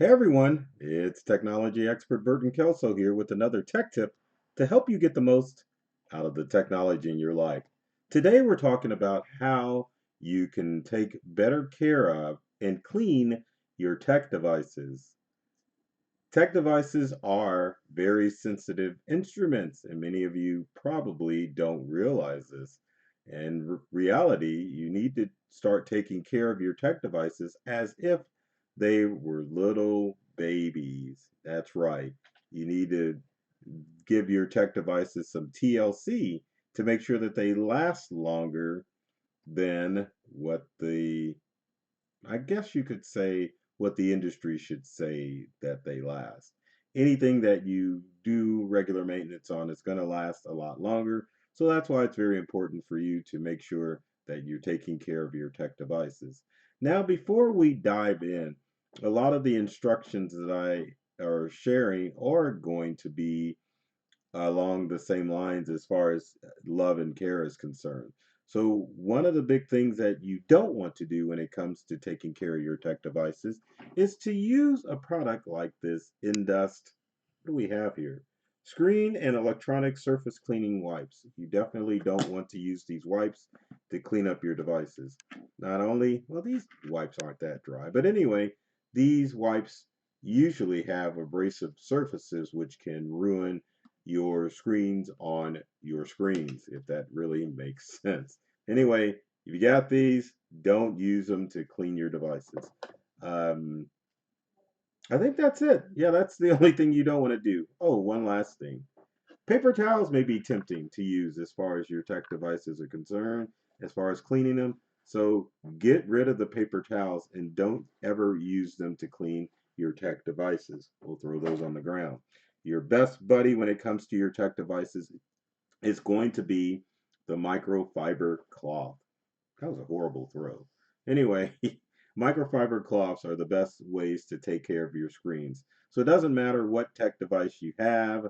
Hey everyone, it's technology expert Burton Kelso here with another tech tip to help you get the most out of the technology in your life. Today we're talking about how you can take better care of and clean your tech devices. Tech devices are very sensitive instruments, and many of you probably don't realize this. In reality, you need to start taking care of your tech devices as if they were little babies. That's right. You need to give your tech devices some TLC to make sure that they last longer than what I guess you could say what the industry should say that they last. Anything that you do regular maintenance on is going to last a lot longer. So that's why it's very important for you to make sure that you're taking care of your tech devices. Now, before we dive in, a lot of the instructions that I are sharing are going to be along the same lines as far as love and care is concerned. So, one of the big things that you don't want to do when it comes to taking care of your tech devices is to use a product like this Indust. What do we have here? Screen and electronic surface cleaning wipes. You definitely don't want to use these wipes to clean up your devices. Not only, well, these wipes aren't that dry, but anyway, these wipes usually have abrasive surfaces which can ruin your screens on your screens, if that really makes sense. Anyway, if you got these, don't use them to clean your devices. Um, I think that's it. Yeah, that's the only thing you don't want to do. Oh, one last thing. Paper towels may be tempting to use as far as your tech devices are concerned, as far as cleaning them. So get rid of the paper towels and don't ever use them to clean your tech devices. We'll throw those on the ground. Your best buddy when it comes to your tech devices is going to be the microfiber cloth. That was a horrible throw. Anyway, microfiber cloths are the best ways to take care of your screens. So it doesn't matter what tech device you have,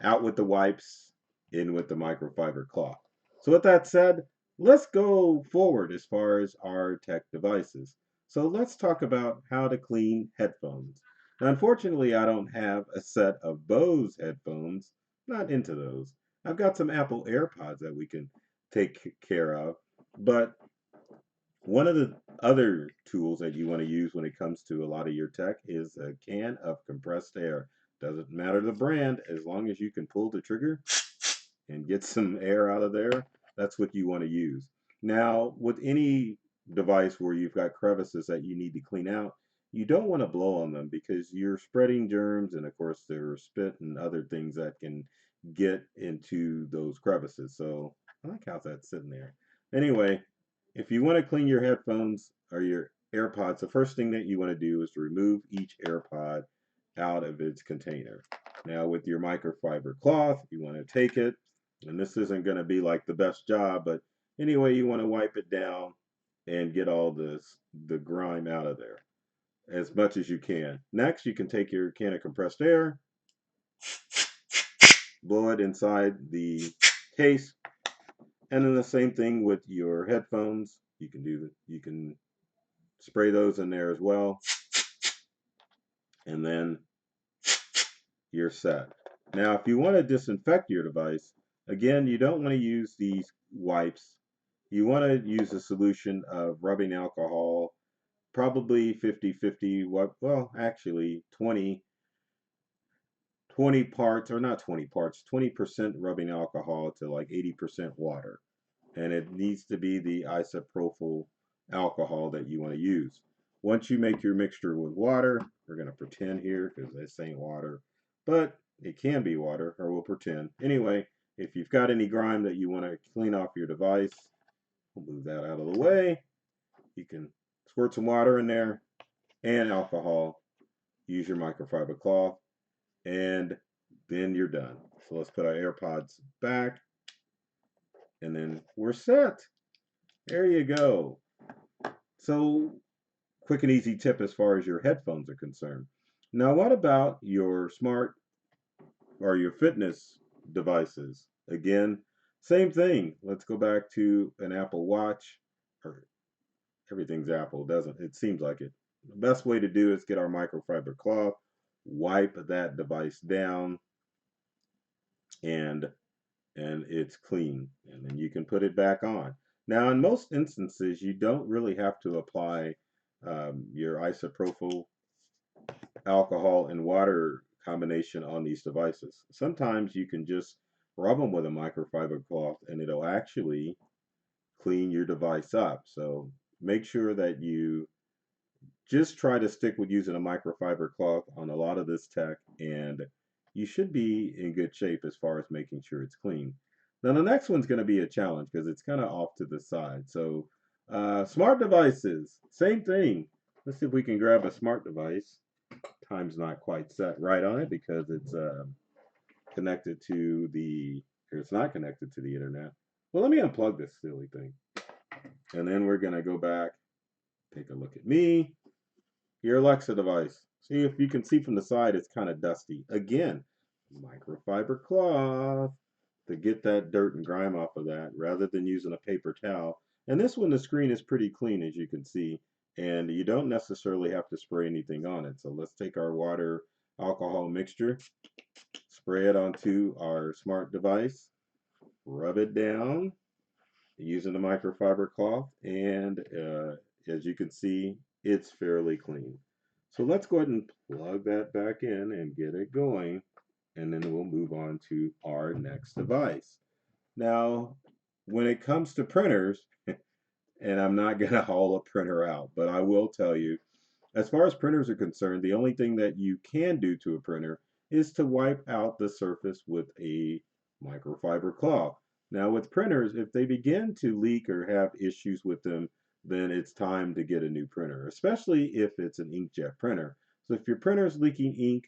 out with the wipes, in with the microfiber cloth. So with that said, let's go forward as far as our tech devices. So let's talk about how to clean headphones. Now, unfortunately, I don't have a set of Bose headphones. Not into those. I've got some Apple AirPods that we can take care of, but one of the other tools that you want to use when it comes to a lot of your tech is a can of compressed air. Doesn't matter the brand, as long as you can pull the trigger and get some air out of there, that's what you want to use. Now, with any device where you've got crevices that you need to clean out, you don't want to blow on them because you're spreading germs, and of course, there's spit and other things that can get into those crevices. So I like how that's sitting there. Anyway, if you want to clean your headphones or your AirPods, the first thing that you want to do is to remove each AirPod out of its container. Now, with your microfiber cloth, you want to take it, and this isn't going to be like the best job, but anyway, you want to wipe it down and get all the grime out of there as much as you can. Next, you can take your can of compressed air, blow it inside the case, and then the same thing with your headphones. You can spray those in there as well, and then you're set. Now, if you want to disinfect your device, again, you don't want to use these wipes. You want to use a solution of rubbing alcohol, probably 50-50, well, actually 20 parts, or not 20 parts, 20% rubbing alcohol to like 80% water. And it needs to be the isopropyl alcohol that you want to use. Once you make your mixture with water, we're going to pretend here because this ain't water, but it can be water, or we'll pretend. Anyway, if you've got any grime that you want to clean off your device, we'll move that out of the way. You can squirt some water in there and alcohol. Use your microfiber cloth, and then you're done. So let's put our AirPods back, and then we're set. There you go. So, quick and easy tip as far as your headphones are concerned. Now, what about your smart or your fitness devices? Again, same thing. Let's go back to an Apple Watch, or everything's Apple, doesn't it? It seems like it. The best way to do is get our microfiber cloth, wipe that device down, and it's clean, and then you can put it back on. Now, in most instances, you don't really have to apply your isopropyl alcohol and water combination on these devices. Sometimes you can just rub them with a microfiber cloth and it'll actually clean your device up. So make sure that you just try to stick with using a microfiber cloth on a lot of this tech, and you should be in good shape as far as making sure it's clean. Now, the next one's going to be a challenge because it's kind of off to the side. So, smart devices, same thing. Let's see if we can grab a smart device. Time's not quite set right on it because it's connected to the, or it's not connected to the internet. Well, let me unplug this silly thing. And then we're going to go back, take a look at me, your Alexa device. See if you can see from the side, it's kind of dusty. Again, microfiber cloth to get that dirt and grime off of that rather than using a paper towel. And this one, the screen is pretty clean, as you can see, and you don't necessarily have to spray anything on it. So let's take our water alcohol mixture, spray it onto our smart device, rub it down using the microfiber cloth, and as you can see, it's fairly clean. So let's go ahead and plug that back in and get it going, and then we'll move on to our next device. Now, when it comes to printers, and I'm not going to haul a printer out, but I will tell you, as far as printers are concerned, the only thing that you can do to a printer is to wipe out the surface with a microfiber cloth. Now, with printers, if they begin to leak or have issues with them, then it's time to get a new printer, especially if it's an inkjet printer. So if your printer is leaking ink,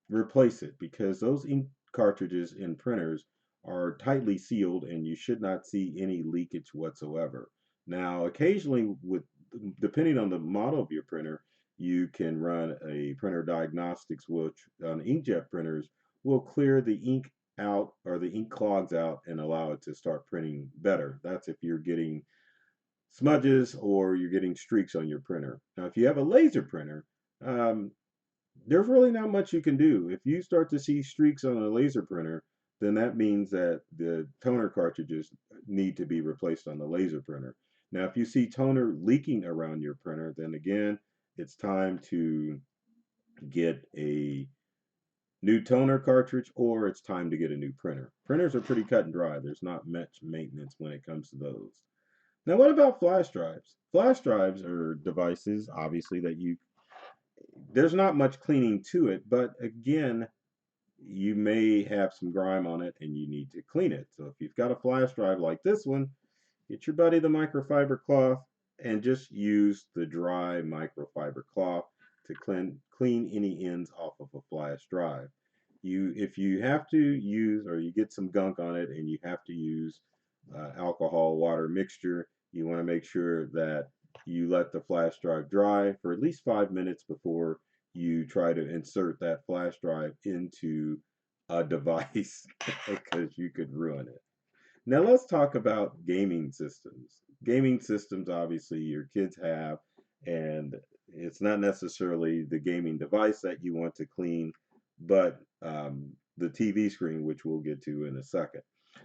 replace it, because those ink cartridges in printers are tightly sealed and you should not see any leakage whatsoever. Now, occasionally, with depending on the model of your printer, you can run a printer diagnostics, which on inkjet printers will clear the ink out or the ink clogs out and allow it to start printing better. That's if you're getting smudges or you're getting streaks on your printer. Now, if you have a laser printer, um, there's really not much you can do. If you start to see streaks on a laser printer, then that means that the toner cartridges need to be replaced on the laser printer. Now, if you see toner leaking around your printer, then again, it's time to get a new toner cartridge or it's time to get a new printer. Printers are pretty cut and dry. There's not much maintenance when it comes to those. Now, what about flash drives? Flash drives are devices, obviously, that there's not much cleaning to it, but again, you may have some grime on it and you need to clean it. So if you've got a flash drive like this one, get your buddy the microfiber cloth and just use the dry microfiber cloth to clean any ends off of a flash drive. If you have to use or you get some gunk on it and you have to use alcohol water mixture, you want to make sure that you let the flash drive dry for at least 5 minutes before you try to insert that flash drive into a device because you could ruin it. Now let's talk about gaming systems. Gaming systems, obviously, your kids have, and it's not necessarily the gaming device that you want to clean, but the TV screen, which we'll get to in a second.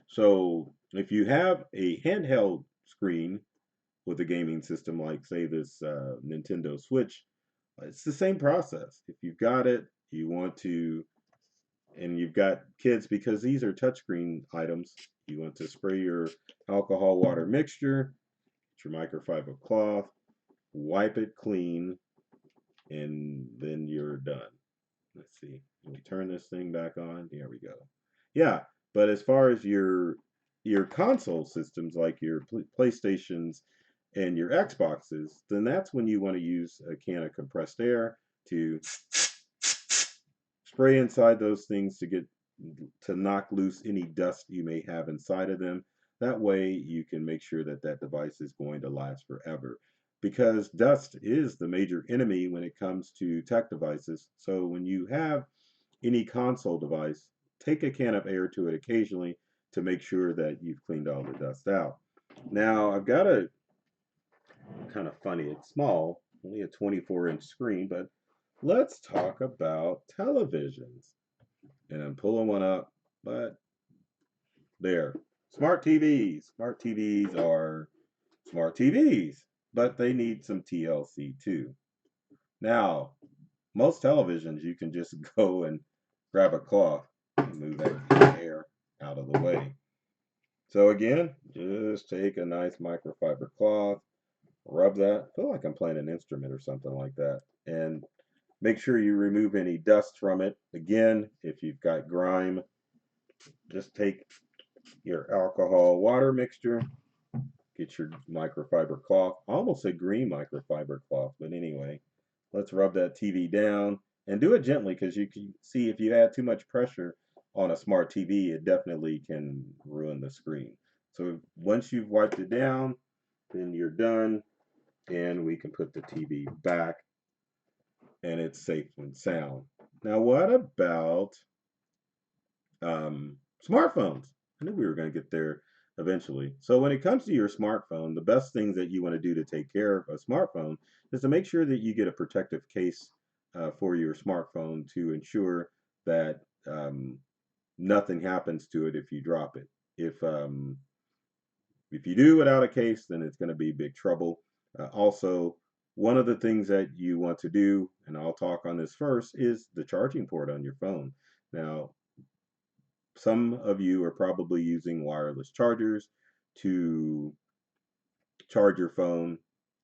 So if you have a handheld screen with a gaming system, like say this Nintendo Switch, it's the same process. If you've got it, you want to and you've got kids, because these are touchscreen items, you want to spray your alcohol water mixture, get your microfiber cloth, wipe it clean, and then you're done. Let's see. Let me turn this thing back on. Here we go. Yeah, but as far as your console systems like your PlayStations and your Xboxes, then that's when you want to use a can of compressed air to spray inside those things to knock loose any dust you may have inside of them. That way you can make sure that that device is going to last forever, because dust is the major enemy when it comes to tech devices. So when you have any console device, take a can of air to it occasionally to make sure that you've cleaned all the dust out. Now I've got a kind of funny, it's small, only a 24-inch screen, but let's talk about televisions. And I'm pulling one up, but there. Smart TVs. Smart TVs are smart TVs, but they need some TLC too. Now, most televisions, you can just go and grab a cloth and move that air out of the way. So again, just take a nice microfiber cloth, rub that. I feel like I'm playing an instrument or something like that. And make sure you remove any dust from it. Again, if you've got grime, just take your alcohol water mixture, get your microfiber cloth. I almost said green microfiber cloth, but anyway, let's rub that TV down and do it gently because you can see if you add too much pressure on a smart TV, it definitely can ruin the screen. So once you've wiped it down, then you're done and we can put the TV back and it's safe and sound. Now, what about smartphones? I knew we were going to get there eventually. So when it comes to your smartphone, the best things that you want to do to take care of a smartphone is to make sure that you get a protective case for your smartphone to ensure that nothing happens to it if you drop it. If you do without a case, then it's going to be big trouble. Also, one of the things that you want to do, and I'll talk on this first, is the charging port on your phone. Now, some of you are probably using wireless chargers to charge your phone,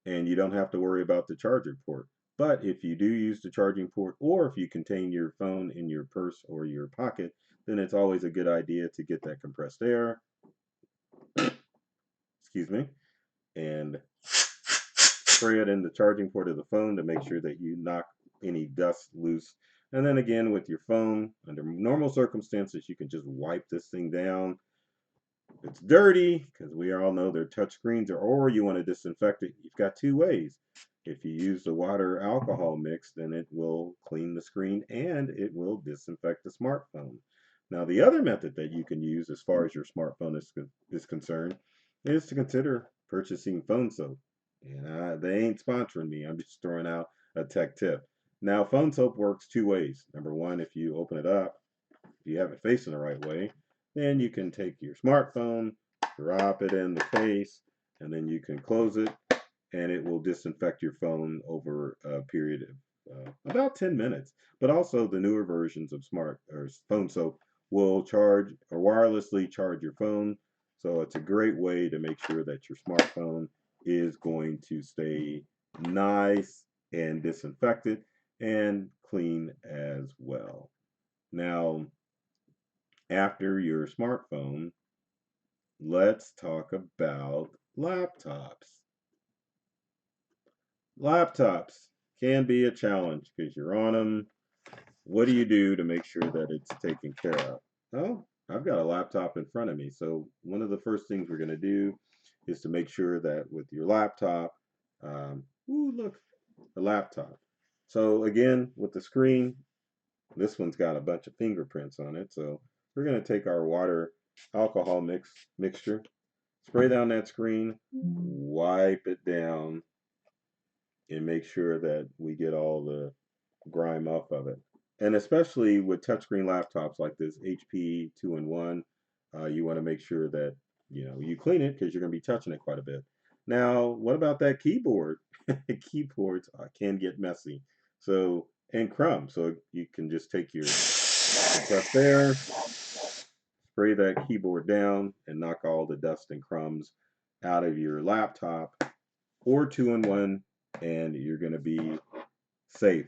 and you don't have to worry about the charger port. But if you do use the charging port, or if you contain your phone in your purse or your pocket, then it's always a good idea to get that compressed air, excuse me, and spray it in the charging port of the phone to make sure that you knock any dust loose. And then again, with your phone, under normal circumstances, you can just wipe this thing down. If it's dirty, because we all know they're touch screens, or you want to disinfect it, you've got two ways. If you use the water alcohol mix, then it will clean the screen and it will disinfect the smartphone. Now, the other method that you can use as far as your smartphone is concerned is to consider purchasing phone soap. And they ain't sponsoring me. I'm just throwing out a tech tip. Now, phone soap works two ways. Number one, if you open it up, if you have it facing the right way, then you can take your smartphone, drop it in the case, and then you can close it, and it will disinfect your phone over a period of about 10 minutes. But also, the newer versions of smart or phone soap will charge or wirelessly charge your phone. So it's a great way to make sure that your smartphone is going to stay nice and disinfected and clean as well. Now, after your smartphone, let's talk about laptops. Laptops can be a challenge because you're on them. What do you do to make sure that it's taken care of? Oh, I've got a laptop in front of me. So one of the first things we're going to do is to make sure that with your laptop, ooh, look, the laptop. So again, with the screen, this one's got a bunch of fingerprints on it. So we're going to take our water alcohol mixture, spray down that screen, wipe it down, and make sure that we get all the grime off of it. And especially with touchscreen laptops like this HP 2-in-1, you want to make sure that you clean it because you're going to be touching it quite a bit. Now, what about that keyboard? Keyboards can get messy. So and crumbs. So you can just take your stuff there, spray that keyboard down, and knock all the dust and crumbs out of your laptop or 2-in-1, and you're going to be safe.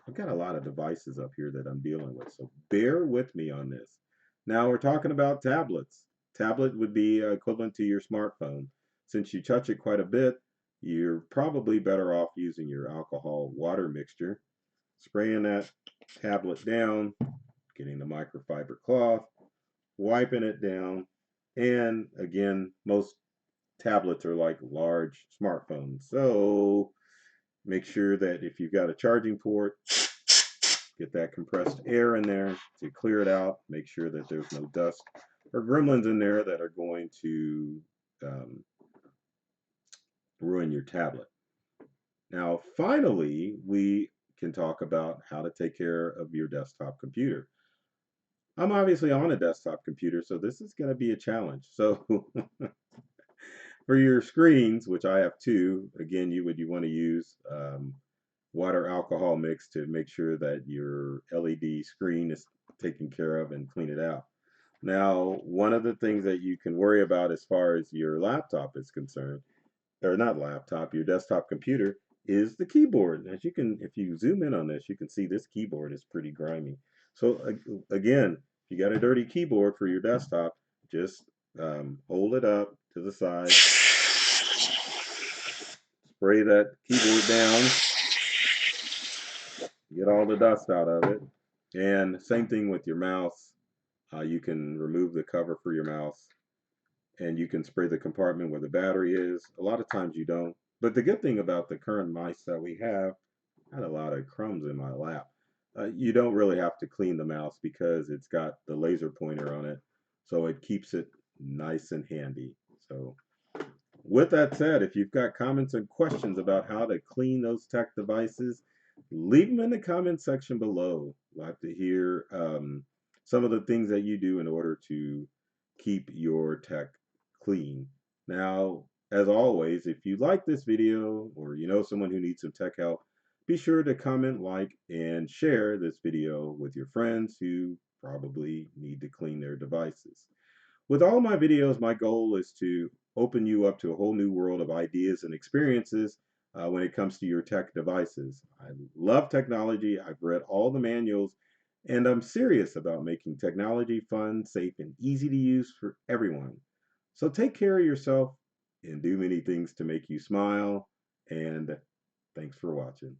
I've got a lot of devices up here that I'm dealing with, so bear with me on this. Now we're talking about tablets. Tablet would be equivalent to your smartphone. Since you touch it quite a bit, you're probably better off using your alcohol water mixture, spraying that tablet down, getting the microfiber cloth, wiping it down, and again, most tablets are like large smartphones. So make sure that if you've got a charging port, get that compressed air in there to clear it out. Make sure that there's no dust or gremlins in there that are going to ruin your tablet. Now, finally, we can talk about how to take care of your desktop computer. I'm obviously on a desktop computer, so this is going to be a challenge. So, for your screens, which I have two, again, you want to use water alcohol mix to make sure that your LED screen is taken care of and clean it out. Now, one of the things that you can worry about as far as your laptop is concerned, or not laptop, your desktop computer, is the keyboard. As you can, if you zoom in on this, you can see this keyboard is pretty grimy. So again, if you got a dirty keyboard for your desktop, just hold it up to the side, spray that keyboard down, get all the dust out of it. And same thing with your mouse. You can remove the cover for your mouse and you can spray the compartment where the battery is. A lot of times you don't. But the good thing about the current mice that we have, I had a lot of crumbs in my lap. You don't really have to clean the mouse because it's got the laser pointer on it. So it keeps it nice and handy. So with that said, if you've got comments and questions about how to clean those tech devices, leave them in the comment section below. I'd like to hear some of the things that you do in order to keep your tech clean. Now, as always, if you like this video or you know someone who needs some tech help, be sure to comment, like, and share this video with your friends who probably need to clean their devices. With all my videos, my goal is to open you up to a whole new world of ideas and experiences when it comes to your tech devices. I love technology. I've read all the manuals, and I'm serious about making technology fun, safe, and easy to use for everyone. So take care of yourself and do many things to make you smile. And thanks for watching.